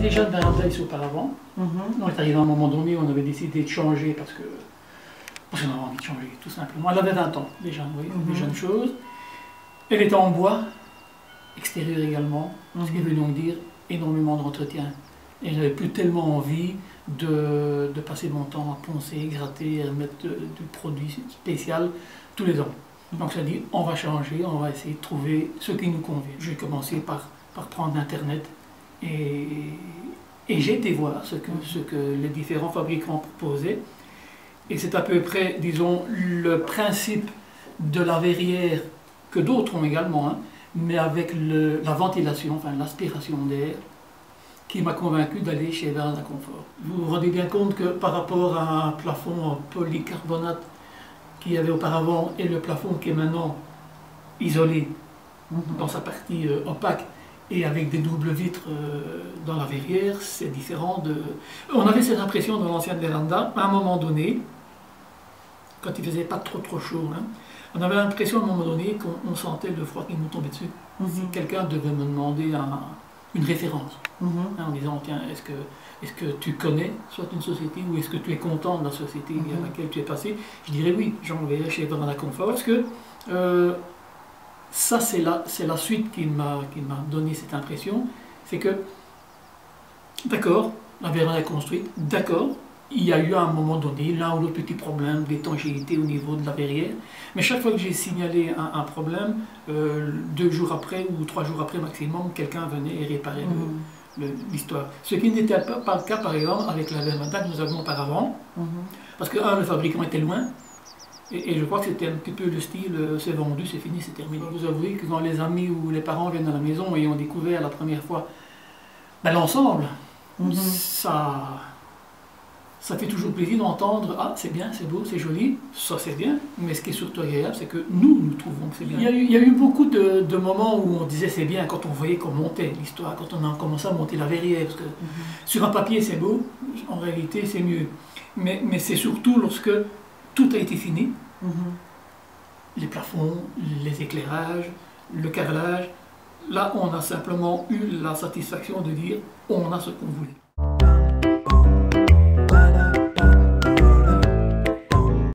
déjà de véranda ici auparavant. On est arrivé à un moment donné où on avait décidé de changer parce qu'on avait envie de changer, tout simplement. Elle avait 20 ans déjà, vous voyez, des jeunes choses. Elle était en bois, extérieur également, ce qui veut donc dire énormément d'entretien. Et je n'avais plus tellement envie de passer mon temps à poncer, gratter, à mettre du produit spécial tous les ans. Donc ça dit, on va changer, on va essayer de trouver ce qui nous convient. J'ai commencé par prendre Internet et j'ai été voir ce que les différents fabricants proposaient. Et c'est à peu près, disons, le principe de la verrière que d'autres ont également, hein, mais avec la ventilation, enfin l'aspiration d'air, qui m'a convaincu d'aller chez Véranda Confort. Vous vous rendez bien compte que par rapport à un plafond en polycarbonate qu'il y avait auparavant et le plafond qui est maintenant isolé dans sa partie opaque et avec des doubles vitres dans la verrière, c'est différent de... On avait cette impression dans l'ancienne véranda, à un moment donné, quand il faisait pas trop chaud, hein, on avait l'impression à un moment donné qu'on sentait le froid qui nous tombait dessus. Si quelqu'un devait me demander une référence, hein, en disant, tiens, est-ce que tu connais soit une société ou est-ce que tu es content de la société à laquelle tu es passé, je dirais oui, j'enverrai chez Véranda Confort, parce que ça c'est la suite qui m'a donné cette impression, c'est que, d'accord, la véranda est construite, d'accord, il y a eu à un moment donné l'un ou l'autre petit problème d'étanchéité au niveau de la verrière, mais chaque fois que j'ai signalé un problème, 2 jours après ou 3 jours après maximum, quelqu'un venait et réparait l'histoire. Ce qui n'était pas le cas par exemple avec la véranda que nous avions auparavant, parce que le fabricant était loin, et je crois que c'était un petit peu le style, c'est vendu, c'est fini, c'est terminé. Vous avouez que quand les amis ou les parents viennent à la maison et ont découvert la première fois l'ensemble, ça fait toujours plaisir d'entendre « Ah, c'est bien, c'est beau, c'est joli, ça c'est bien », mais ce qui est surtout agréable, c'est que nous trouvons que c'est bien. Il y a eu beaucoup de moments où on disait « c'est bien » quand on voyait qu'on montait l'histoire, quand on a commencé à monter la verrière, parce que sur un papier c'est beau, en réalité c'est mieux. Mais c'est surtout lorsque tout a été fini, les plafonds, les éclairages, le carrelage, là on a simplement eu la satisfaction de dire « on a ce qu'on voulait ».